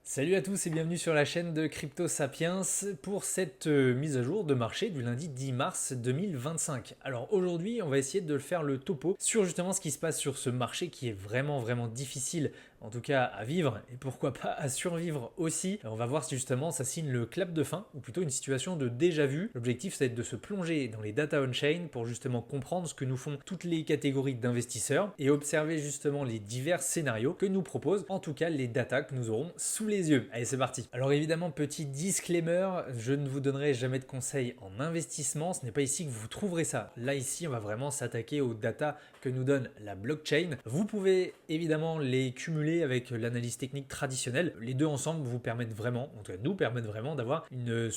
Salut à tous et bienvenue sur la chaîne de Crypto Sapiens pour cette mise à jour de marché du lundi 10 mars 2025. Alors aujourd'hui, on va essayer de faire le topo sur justement ce qui se passe sur ce marché qui est vraiment difficile, en tout cas à vivre et pourquoi pas à survivre aussi. On va voir si justement ça signe le clap de fin ou plutôt une situation de déjà vu. L'objectif c'est de se plonger dans les data on-chain pour justement comprendre ce que nous font toutes les catégories d'investisseurs et observer justement les divers scénarios que nous proposent en tout cas les data que nous aurons sous les yeux. Allez, c'est parti. Alors évidemment, petit disclaimer, je ne vous donnerai jamais de conseils en investissement, ce n'est pas ici que vous trouverez ça. Là ici, on va vraiment s'attaquer aux data que nous donne la blockchain. Vous pouvez évidemment les cumuler avec l'analyse technique traditionnelle. Les deux ensemble vous permettent vraiment, en tout cas nous permettent vraiment d'avoir une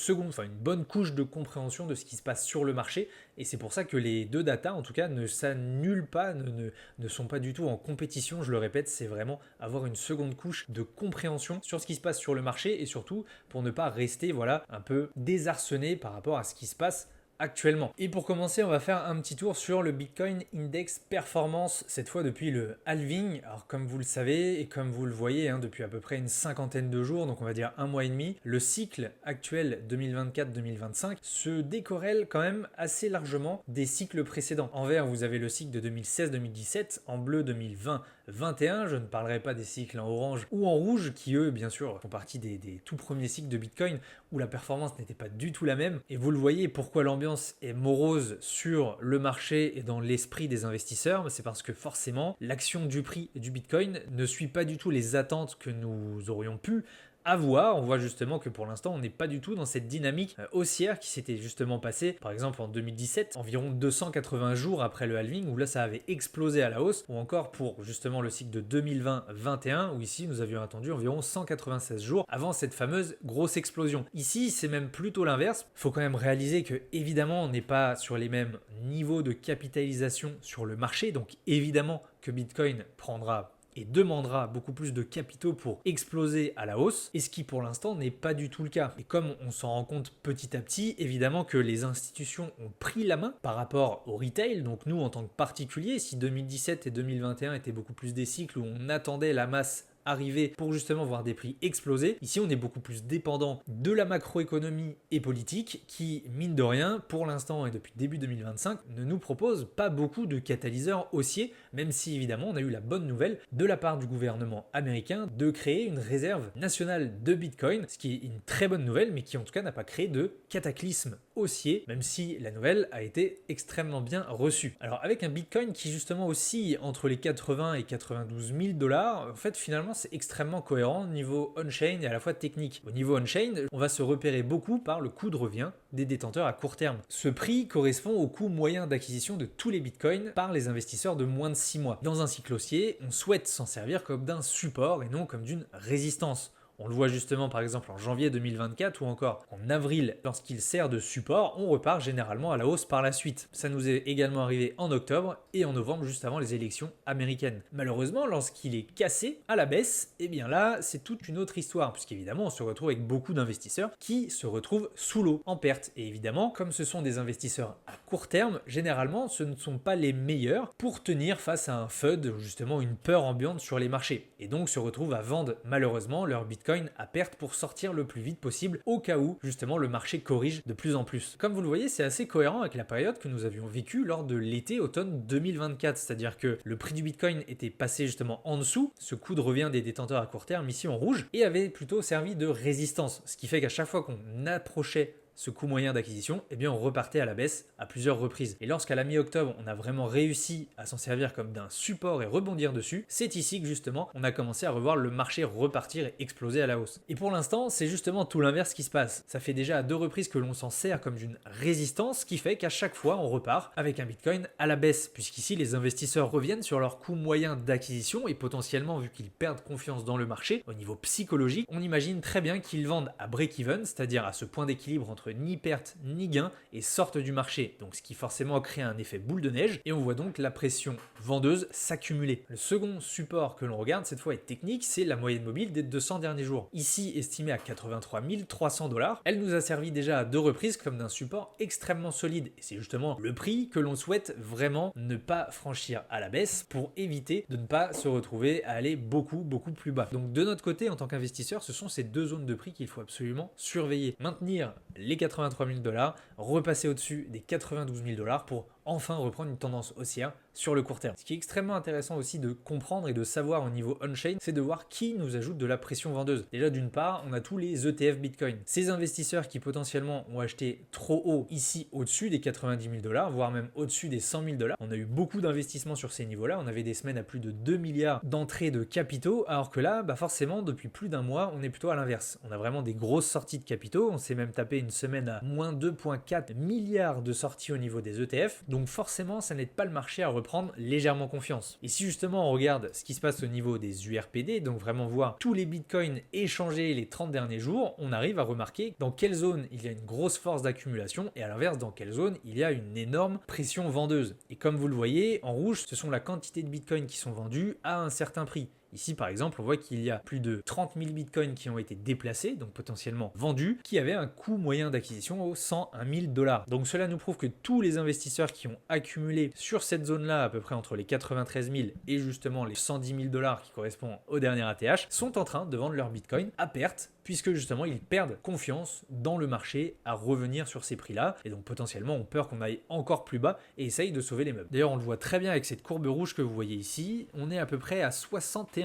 bonne couche de compréhension de ce qui se passe sur le marché. Et c'est pour ça que les deux data, en tout cas, ne s'annulent pas, ne sont pas du tout en compétition. Je le répète, c'est vraiment avoir une seconde couche de compréhension sur ce qui se passe sur le marché et surtout pour ne pas rester un peu désarçonné par rapport à ce qui se passe actuellement. Et pour commencer, on va faire un petit tour sur le Bitcoin Index Performance, cette fois depuis le halving. Alors comme vous le savez et comme vous le voyez, depuis à peu près une cinquantaine de jours, donc on va dire un mois et demi, le cycle actuel 2024-2025 se décorrèle quand même assez largement des cycles précédents. En vert, vous avez le cycle de 2016-2017, en bleu 2020-21, je ne parlerai pas des cycles en orange ou en rouge qui eux, bien sûr, font partie des tout premiers cycles de Bitcoin où la performance n'était pas du tout la même. Et vous le voyez, pourquoi l'ambiance est morose sur le marché et dans l'esprit des investisseurs, c'est parce que forcément, l'action du prix du Bitcoin ne suit pas du tout les attentes que nous aurions pu avoir. On voit justement que pour l'instant, on n'est pas du tout dans cette dynamique haussière qui s'était justement passée, par exemple en 2017, environ 280 jours après le halving, où là ça avait explosé à la hausse, ou encore pour justement le cycle de 2020-21, où ici nous avions attendu environ 196 jours avant cette fameuse grosse explosion. Ici, c'est même plutôt l'inverse. Il faut quand même réaliser que évidemment, on n'est pas sur les mêmes niveaux de capitalisation sur le marché, donc évidemment que Bitcoin prendra et demandera beaucoup plus de capitaux pour exploser à la hausse, et ce qui pour l'instant n'est pas du tout le cas. Et comme on s'en rend compte petit à petit, évidemment que les institutions ont pris la main par rapport au retail, donc nous en tant que particuliers, si 2017 et 2021 étaient beaucoup plus des cycles où on attendait la masse arriver pour justement voir des prix exploser. Ici, on est beaucoup plus dépendant de la macroéconomie et politique qui, mine de rien, pour l'instant et depuis début 2025, ne nous propose pas beaucoup de catalyseurs haussiers, même si évidemment on a eu la bonne nouvelle de la part du gouvernement américain de créer une réserve nationale de Bitcoin, ce qui est une très bonne nouvelle, mais qui en tout cas n'a pas créé de cataclysme haussier, même si la nouvelle a été extrêmement bien reçue. Alors avec un Bitcoin qui justement oscille entre les 80 et 92 000 dollars, en fait finalement c'est extrêmement cohérent au niveau on-chain et à la fois technique. Au niveau on-chain, on va se repérer beaucoup par le coût de revient des détenteurs à court terme. Ce prix correspond au coût moyen d'acquisition de tous les bitcoins par les investisseurs de moins de 6 mois. Dans un cycle haussier, on souhaite s'en servir comme d'un support et non comme d'une résistance. On le voit justement par exemple en janvier 2024 ou encore en avril lorsqu'il sert de support, on repart généralement à la hausse par la suite. Ça nous est également arrivé en octobre et en novembre juste avant les élections américaines. Malheureusement, lorsqu'il est cassé à la baisse, et bien là c'est toute une autre histoire puisqu'évidemment on se retrouve avec beaucoup d'investisseurs qui se retrouvent sous l'eau, en perte. Et évidemment, comme ce sont des investisseurs à court terme, généralement ce ne sont pas les meilleurs pour tenir face à un FUD, justement une peur ambiante sur les marchés. Et donc se retrouvent à vendre malheureusement leur Bitcoin à perte pour sortir le plus vite possible au cas où justement le marché corrige de plus en plus. Comme vous le voyez, c'est assez cohérent avec la période que nous avions vécue lors de l'été-automne 2024, c'est-à-dire que le prix du Bitcoin était passé justement en dessous, ce coût de revient des détenteurs à court terme ici en rouge, et avait plutôt servi de résistance, ce qui fait qu'à chaque fois qu'on approchait ce coût moyen d'acquisition, eh bien on repartait à la baisse à plusieurs reprises. Et lorsqu'à la mi-octobre, on a vraiment réussi à s'en servir comme d'un support et rebondir dessus, c'est ici que justement on a commencé à revoir le marché repartir et exploser à la hausse. Et pour l'instant, c'est justement tout l'inverse qui se passe. Ça fait déjà à 2 reprises que l'on s'en sert comme d'une résistance, ce qui fait qu'à chaque fois on repart avec un Bitcoin à la baisse, puisqu'ici les investisseurs reviennent sur leur coût moyen d'acquisition et potentiellement vu qu'ils perdent confiance dans le marché, au niveau psychologique, on imagine très bien qu'ils vendent à break-even, c'est-à-dire à ce point d'équilibre entre ni perte ni gain et sortent du marché, donc ce qui forcément crée un effet boule de neige et on voit donc la pression vendeuse s'accumuler. Le second support que l'on regarde cette fois est technique, c'est la moyenne mobile des 200 derniers jours. Ici estimée à 83 300 $, elle nous a servi déjà à 2 reprises comme d'un support extrêmement solide et c'est justement le prix que l'on souhaite vraiment ne pas franchir à la baisse pour éviter de ne pas se retrouver à aller beaucoup plus bas. Donc de notre côté en tant qu'investisseur, ce sont ces deux zones de prix qu'il faut absolument surveiller. Maintenir les 83 000 $, repasser au-dessus des 92 000 $ pour enfin reprendre une tendance haussière sur le court terme. Ce qui est extrêmement intéressant aussi de comprendre et de savoir au niveau on-chain, c'est de voir qui nous ajoute de la pression vendeuse. Déjà d'une part, on a tous les ETF Bitcoin. Ces investisseurs qui potentiellement ont acheté trop haut ici au-dessus des 90 000 $, voire même au-dessus des 100 000 $. On a eu beaucoup d'investissements sur ces niveaux-là. On avait des semaines à plus de 2 milliards d'entrées de capitaux, alors que là, forcément, depuis plus d'un mois, on est plutôt à l'inverse. On a vraiment des grosses sorties de capitaux. On s'est même tapé une semaine à moins 2,4 milliards de sorties au niveau des ETF. Donc forcément, ça n'aide pas le marché à reprendre légèrement confiance. Et si justement on regarde ce qui se passe au niveau des URPD, donc vraiment voir tous les bitcoins échangés les 30 derniers jours, on arrive à remarquer dans quelle zone il y a une grosse force d'accumulation et à l'inverse dans quelle zone il y a une énorme pression vendeuse. Et comme vous le voyez, en rouge, ce sont la quantité de bitcoins qui sont vendus à un certain prix. Ici, par exemple, on voit qu'il y a plus de 30 000 bitcoins qui ont été déplacés, donc potentiellement vendus, qui avaient un coût moyen d'acquisition aux 101 000 $. Donc cela nous prouve que tous les investisseurs qui ont accumulé sur cette zone-là, à peu près entre les 93 000 et justement les 110 000 $ qui correspondent au dernier ATH, sont en train de vendre leur bitcoin à perte, puisque justement ils perdent confiance dans le marché à revenir sur ces prix-là, et donc potentiellement ont peur qu'on aille encore plus bas et essayent de sauver les meubles. D'ailleurs, on le voit très bien avec cette courbe rouge que vous voyez ici, on est à peu près à 61%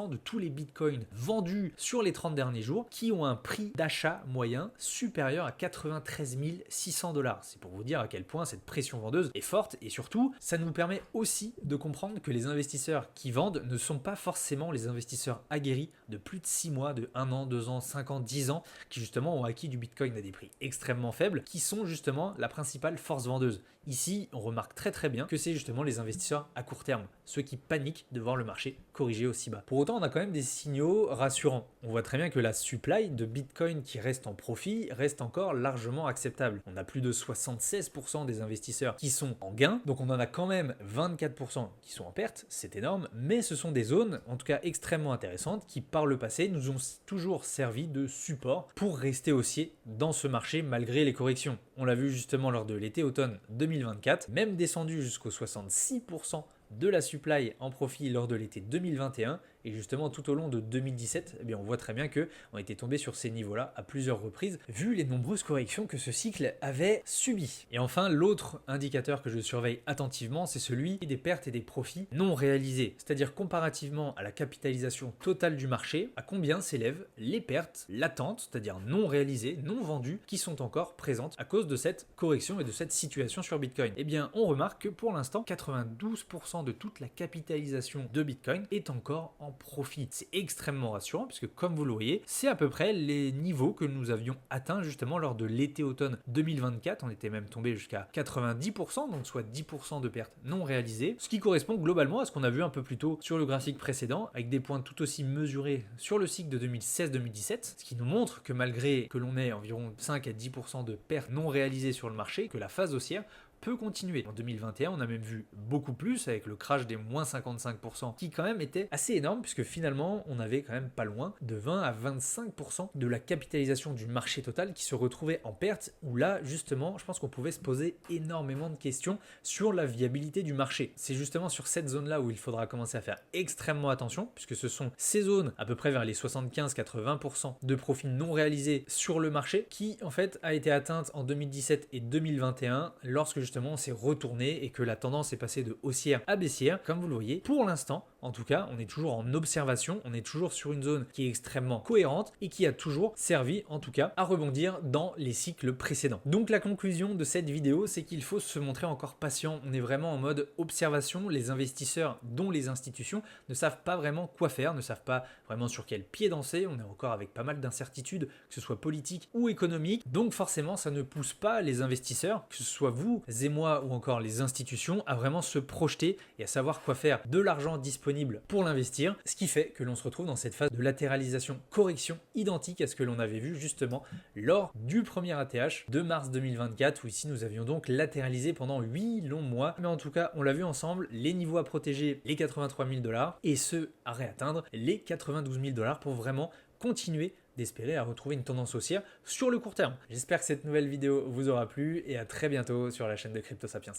de tous les bitcoins vendus sur les 30 derniers jours qui ont un prix d'achat moyen supérieur à 93 600 $. C'est pour vous dire à quel point cette pression vendeuse est forte, et surtout, ça nous permet aussi de comprendre que les investisseurs qui vendent ne sont pas forcément les investisseurs aguerris de plus de 6 mois, de 1 an, 2 ans, 5 ans, 10 ans, qui justement ont acquis du bitcoin à des prix extrêmement faibles, qui sont justement la principale force vendeuse. Ici, on remarque très bien que c'est justement les investisseurs à court terme, ceux qui paniquent de voir le marché corriger aussi bas. Pour autant, on a quand même des signaux rassurants. On voit très bien que la supply de bitcoin qui reste en profit reste encore largement acceptable. On a plus de 76% des investisseurs qui sont en gain, donc on en a quand même 24% qui sont en perte, c'est énorme, mais ce sont des zones, en tout cas extrêmement intéressantes, qui par le passé nous ont toujours servi de support pour rester haussier dans ce marché malgré les corrections. On l'a vu justement lors de l'été-automne 2024, même descendu jusqu'aux 66% de la supply en profit lors de l'été 2021, et justement tout au long de 2017, eh bien on voit très bien qu'on était tombé sur ces niveaux-là à plusieurs reprises, vu les nombreuses corrections que ce cycle avait subies. Et enfin, l'autre indicateur que je surveille attentivement, c'est celui des pertes et des profits non réalisés, c'est-à-dire comparativement à la capitalisation totale du marché, à combien s'élèvent les pertes latentes, c'est-à-dire non réalisées, non vendues, qui sont encore présentes à cause de cette correction et de cette situation sur Bitcoin. Eh bien, on remarque que pour l'instant, 92% de toute la capitalisation de Bitcoin est encore en profit. C'est extrêmement rassurant puisque comme vous le voyez, c'est à peu près les niveaux que nous avions atteints justement lors de l'été-automne 2024. On était même tombé jusqu'à 90%, donc soit 10% de pertes non réalisées, ce qui correspond globalement à ce qu'on a vu un peu plus tôt sur le graphique précédent, avec des points tout aussi mesurés sur le cycle de 2016-2017, ce qui nous montre que malgré que l'on ait environ 5 à 10% de pertes non réalisées sur le marché, que la phase haussière peut continuer. En 2021, on a même vu beaucoup plus avec le crash des moins 55% qui quand même était assez énorme puisque finalement on avait quand même pas loin de 20 à 25% de la capitalisation du marché total qui se retrouvait en perte, où là justement je pense qu'on pouvait se poser énormément de questions sur la viabilité du marché. C'est justement sur cette zone là où il faudra commencer à faire extrêmement attention puisque ce sont ces zones à peu près vers les 75-80% de profits non réalisés sur le marché qui en fait a été atteinte en 2017 et 2021 lorsque justement on s'est retourné et que la tendance est passée de haussière à baissière, comme vous le voyez. Pour l'instant, en tout cas, on est toujours en observation, on est toujours sur une zone qui est extrêmement cohérente et qui a toujours servi, en tout cas, à rebondir dans les cycles précédents. Donc la conclusion de cette vidéo, c'est qu'il faut se montrer encore patient. On est vraiment en mode observation. Les investisseurs, dont les institutions, ne savent pas vraiment quoi faire, ne savent pas vraiment sur quel pied danser. On est encore avec pas mal d'incertitudes, que ce soit politique ou économique. Donc forcément, ça ne pousse pas les investisseurs, que ce soit vous, émois ou encore les institutions à vraiment se projeter et à savoir quoi faire de l'argent disponible pour l'investir, ce qui fait que l'on se retrouve dans cette phase de latéralisation correction identique à ce que l'on avait vu justement lors du premier ATH de mars 2024, où ici nous avions donc latéralisé pendant 8 longs mois. Mais en tout cas, on l'a vu ensemble, les niveaux à protéger, les 83 000 $ et ceux à réatteindre, les 92 000 $ pour vraiment continuer d'espérer à retrouver une tendance haussière sur le court terme. J'espère que cette nouvelle vidéo vous aura plu et à très bientôt sur la chaîne de Crypto Sapiens.